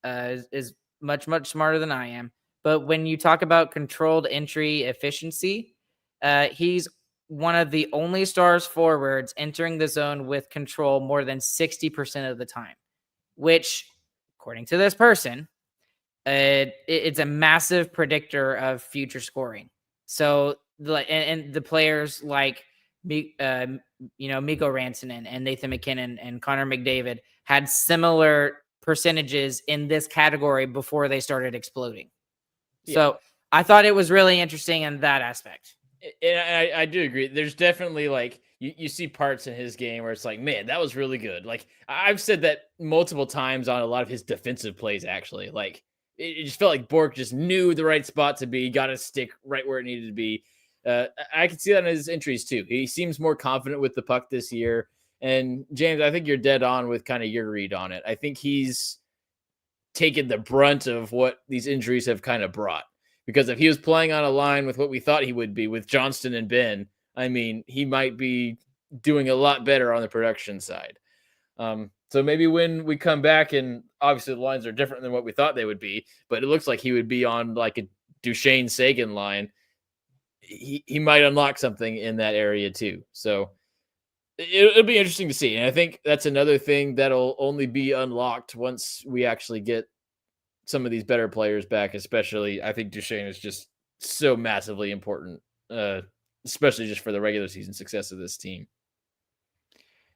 is much smarter than I am. But when you talk about controlled entry efficiency, he's one of the only Stars forwards entering the zone with control more than 60% of the time, which, according to this person, it's a massive predictor of future scoring. So, and the players like Mikko Rantanen and Nathan McKinnon and Connor McDavid had similar percentages in this category before they started exploding. Yeah. So I thought it was really interesting in that aspect. And I do agree. There's definitely like you see parts in his game where it's like, man, that was really good. Like I've said that multiple times on a lot of his defensive plays, actually. Like it just felt like Bourque just knew the right spot to be, got his stick right where it needed to be. I can see that in his entries too. He seems more confident with the puck this year. And James, I think you're dead on with kind of your read on it. I think he's taken the brunt of what these injuries have kind of brought. Because if he was playing on a line with what we thought he would be with Johnston and Ben, I mean, he might be doing a lot better on the production side. So maybe when we come back, and obviously the lines are different than what we thought they would be, but it looks like he would be on like a Duchene Sagan line. He might unlock something in that area too. So it'll be interesting to see. And I think that's another thing that'll only be unlocked once we actually get some of these better players back, especially I think Duchene is just so massively important, especially just for the regular season success of this team.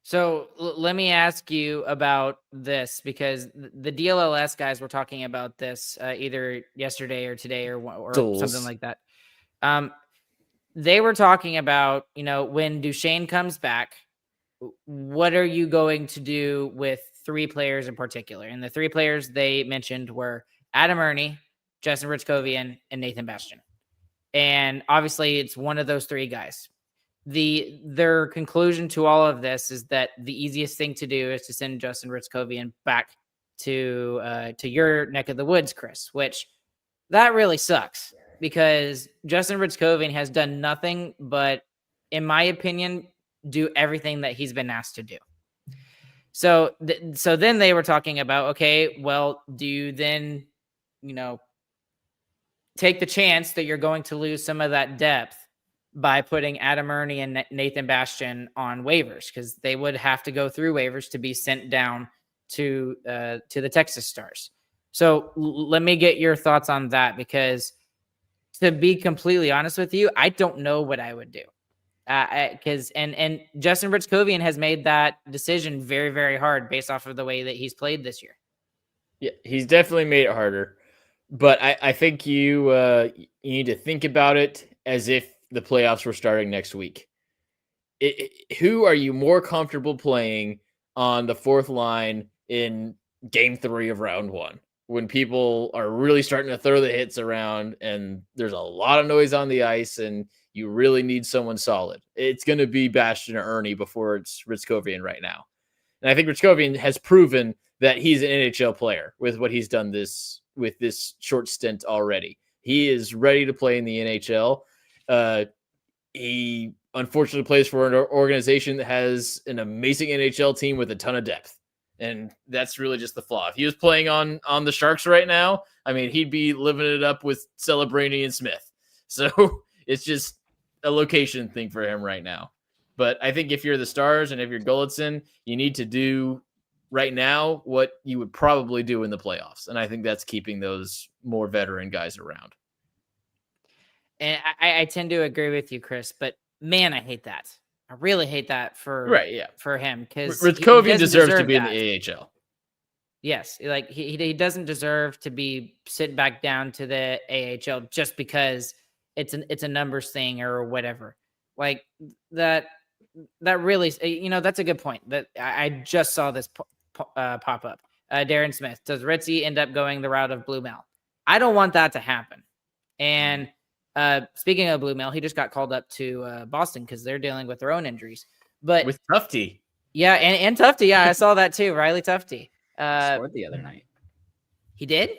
So let me ask you about this, because the DLLS guys were talking about this either yesterday or today or something like that. They were talking about, when Duchene comes back, what are you going to do with three players in particular? And the three players they mentioned were Adam Ernie, Justin Rytkowyak, and Nathan Bastian. And obviously it's one of those three guys. their conclusion to all of this is that the easiest thing to do is to send Justin Rytzkovian back to your neck of the woods, Chris, which that really sucks because Justin Rytzkovian has done nothing but, in my opinion, do everything that he's been asked to do. So then they were talking about, okay, well, do you then, take the chance that you're going to lose some of that depth by putting Adam Ernie and Nathan Bastian on waivers, because they would have to go through waivers to be sent down to the Texas Stars. So let me get your thoughts on that, because to be completely honest with you, I don't know what I would do. Because Justin Rytzkovian has made that decision very, very hard based off of the way that he's played this year. Yeah, he's definitely made it harder, but I think you need to think about it as if the playoffs were starting next week. Who are you more comfortable playing on the fourth line in game 3 of round 1, when people are really starting to throw the hits around and there's a lot of noise on the ice and you really need someone solid? It's going to be Bastian or Ernie before it's Rytzkovian right now. And I think Rytzkovian has proven that he's an NHL player with what he's done with this short stint already. He is ready to play in the NHL. He unfortunately plays for an organization that has an amazing NHL team with a ton of depth. And that's really just the flaw. If he was playing on the Sharks right now, I mean, he'd be living it up with Celebrini and Smith. So it's just a location thing for him right now. But I think if you're the Stars and if you're Golitzin, you need to do right now what you would probably do in the playoffs. And I think that's keeping those more veteran guys around. And I tend to agree with you, Chris, but man, I hate that. I really hate that for him, because Rytzkovian deserves to be in the AHL. Yes, like he doesn't deserve to be sit back down to the AHL just because it's a numbers thing or whatever. Like that really, that's a good point. That I just saw this pop up. Darren Smith, does Ritzy end up going the route of Blue Mel? I don't want that to happen. And speaking of Blue Mel, he just got called up to Boston because they're dealing with their own injuries. But with Tufte, yeah, and Tufte, yeah, I saw that too. Riley Tufte scored the other night. He did?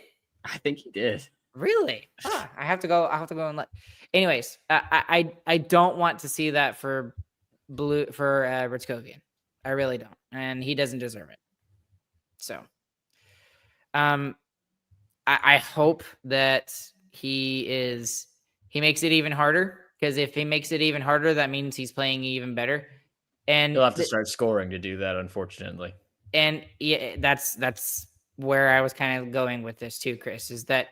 I think he did. Really? I have to go and look. Anyways, I don't want to see that for Rytzkovian. I really don't, and he doesn't deserve it. So, I hope that he makes it even harder, because if he makes it even harder, that means he's playing even better. And he'll have to start scoring to do that, unfortunately. And yeah, that's where I was kind of going with this too, Chris, is that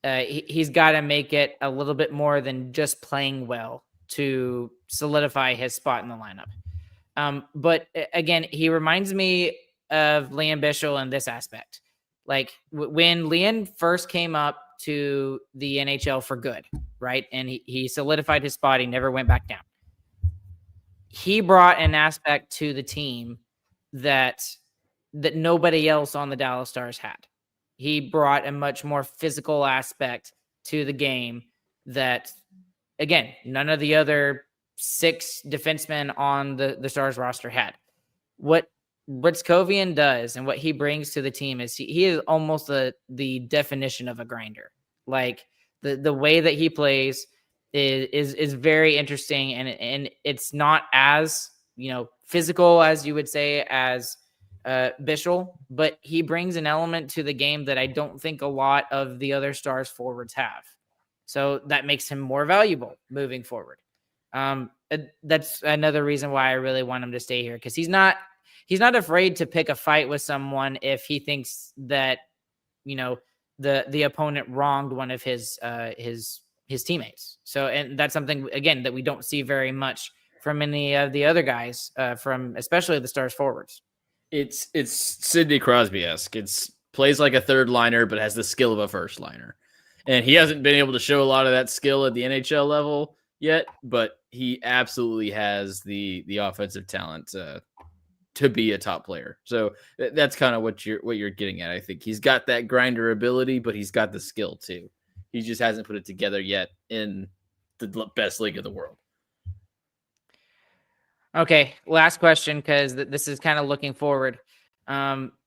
he's got to make it a little bit more than just playing well to solidify his spot in the lineup. But again, he reminds me of Liam Bichsel in this aspect. Like when Liam first came up to the NHL for good, right? And he solidified his spot. He never went back down. He brought an aspect to the team that nobody else on the Dallas Stars had. He brought a much more physical aspect to the game that, again, none of the other 6 defensemen on the Stars roster had. What Rytzkovian does and what he brings to the team is he is almost the definition of a grinder. Like the way that he plays is very interesting, and it's not as physical as you would say as Bichsel, but he brings an element to the game that I don't think a lot of the other Stars forwards have. So that makes him more valuable moving forward. That's another reason why I really want him to stay here, because he's not afraid to pick a fight with someone if he thinks that the opponent wronged one of his teammates. So, and that's something again that we don't see very much from any of the other guys, from especially the Stars forwards. It's Sidney Crosby-esque. It's plays like a third liner, but has the skill of a first liner. And he hasn't been able to show a lot of that skill at the NHL level yet, but he absolutely has the offensive talent to be a top player. So that's kind of what you're getting at. I think he's got that grinder ability, but he's got the skill too. He just hasn't put it together yet in the best league of the world. Okay, last question, because this is kind of looking forward.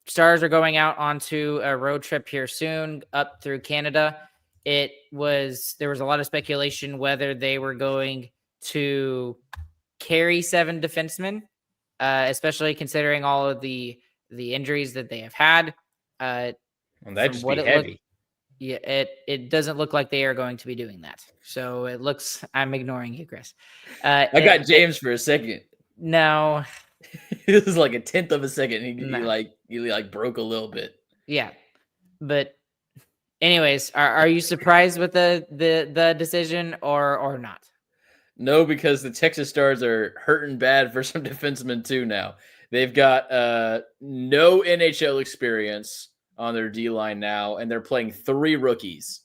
Stars are going out onto a road trip here soon up through Canada. There was a lot of speculation whether they were going to carry 7 defensemen, especially considering all of the injuries that they have had. Well, that'd just be heavy. It doesn't look like they are going to be doing that. So it looks, I'm ignoring you, Chris. I got James for a second. No. It was like a 1/10 of a second. He broke a little bit. Yeah. But anyways, are you surprised with the decision or not? No, because the Texas Stars are hurting bad for some defensemen too now. They've got no NHL experience on their D line now, and they're playing 3 rookies.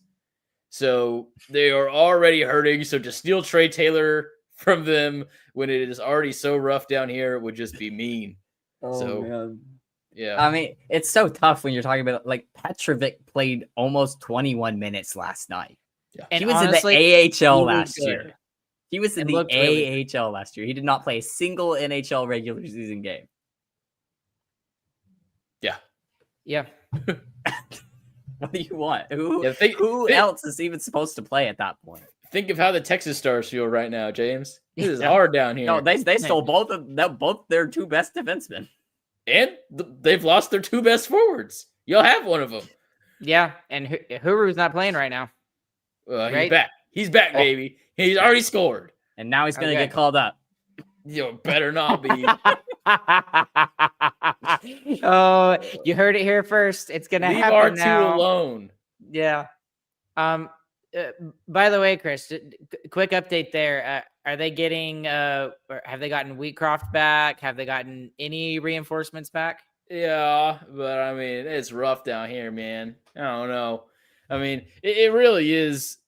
So they are already hurting. So to steal Trey Taylor from them when it is already so rough down here would just be mean. Man. Yeah. I mean, it's so tough when you're talking about like Petrovic played almost 21 minutes last night. Yeah. And he was honestly, in the AHL last year. He was in the AHL really last year. He did not play a single NHL regular season game. Yeah. Yeah. What do you want? Who else is even supposed to play at that point? Think of how the Texas Stars feel right now, James. This is hard down here. No, they stole both their 2 best defensemen. And they've lost their 2 best forwards. You'll have one of them. Yeah, and Huru's not playing right now. Right? He's back. He's back, baby. He's already scored. And now he's going to get called up. You better not be. Oh, you heard it here first. It's going to happen now. Leave R2 alone. Yeah. By the way, Chris, quick update there. Are they getting, have they gotten Wheatcroft back? Have they gotten any reinforcements back? Yeah, but I mean, it's rough down here, man. I don't know. I mean, it really is.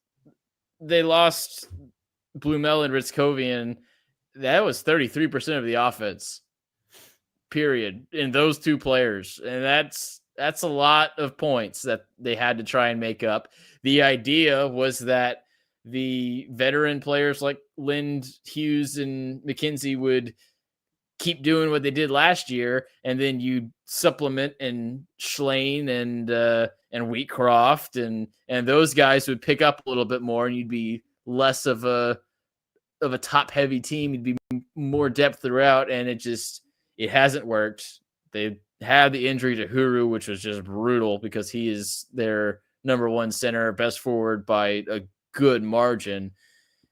They lost Blumel and Rytkowyak. That was 33% of the offense, period, in those 2 players. And that's a lot of points that they had to try and make up. The idea was that the veteran players like Lind, Hughes, and McKenzie would keep doing what they did last year, and then you supplement and Schlane and Wheatcroft and those guys would pick up a little bit more, and you'd be less of a top heavy team. You'd be more depth throughout, and it hasn't worked. They had the injury to Huru, which was just brutal because he is their number 1 center, best forward by a good margin.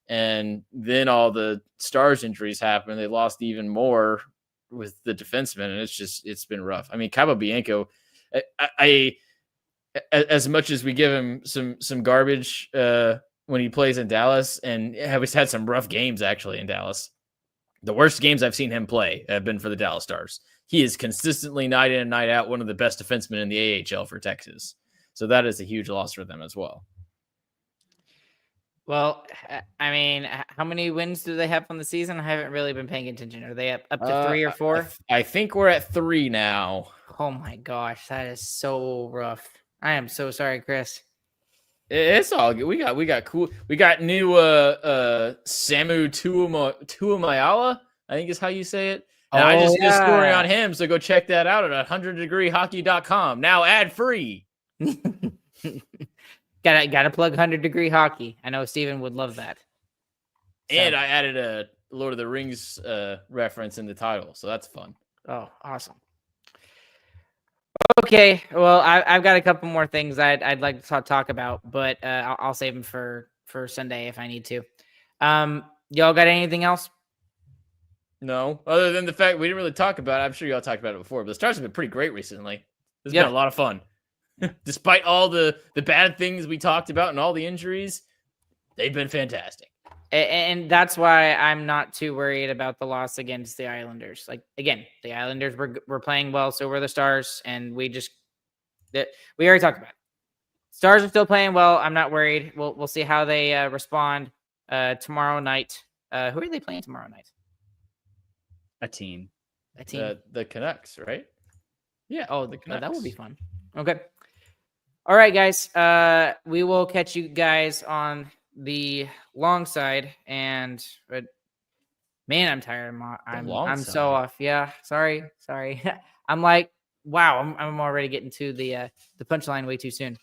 And then all the Stars injuries happened. They lost even more with the defensemen, and it's been rough. I mean, Capobianco, I as much as we give him some garbage when he plays in Dallas, and he's had some rough games actually in Dallas. The worst games I've seen him play have been for the Dallas Stars. He is consistently night in and night out one of the best defensemen in the AHL for Texas. So that is a huge loss for them as well. Well, I mean, how many wins do they have on the season? I haven't really been paying attention. Are they up to 3 or 4? I think we're at 3 now. Oh my gosh, that is so rough. I am so sorry, Chris. It's all good. We got cool. We got new Samu Tuomayala, I think is how you say it. And I just did a story on him, so go check that out at 100degreehockey.com. Now ad free. Gotta plug 100 Degree Hockey. I know Steven would love that. And I added a Lord of the Rings reference in the title, so that's fun. Oh, awesome. Okay, well, I've got a couple more things I'd like to talk about, but I'll save them for Sunday if I need to. Y'all got anything else? No, other than the fact we didn't really talk about it. I'm sure y'all talked about it before, but the Stars have been pretty great recently. It's been a lot of fun. Despite all the bad things we talked about and all the injuries, they've been fantastic. And that's why I'm not too worried about the loss against the Islanders. Like, again, the Islanders were playing well, so were the Stars, and we already talked about it. Stars are still playing well. I'm not worried. We'll see how they respond tomorrow night. Who are they playing tomorrow night? A team. The Canucks, right? Yeah. Oh, the Canucks. That would be fun. Okay. All right, guys. We will catch you guys on the long side, and Man, I'm tired. long I'm so time. off. Yeah, sorry. I'm like, wow, I'm already getting to the punchline way too soon.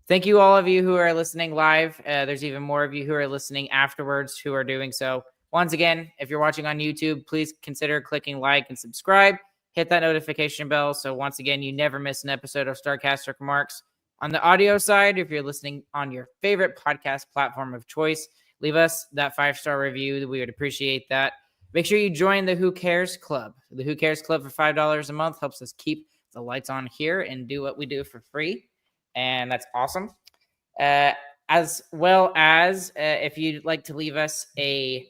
Thank you, all of you who are listening live. There's even more of you who are listening afterwards who are doing so. Once again, if you're watching on YouTube, please consider clicking like and subscribe. Hit that notification bell. So once again, you never miss an episode of Starcastic Remarks. On the audio side, if you're listening on your favorite podcast platform of choice, leave us that 5-star review. We would appreciate that. Make sure you join the Who Cares Club. The Who Cares Club for $5 a month helps us keep the lights on here and do what we do for free. And that's awesome. As well as if you'd like to leave us a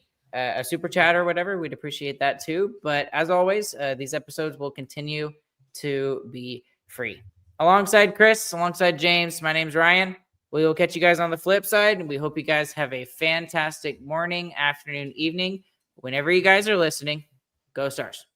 super chat or whatever, we'd appreciate that too. But as always, these episodes will continue to be free. Alongside Chris, alongside James, my name's Ryan. We will catch you guys on the flip side, and we hope you guys have a fantastic morning, afternoon, evening. Whenever you guys are listening, go Stars.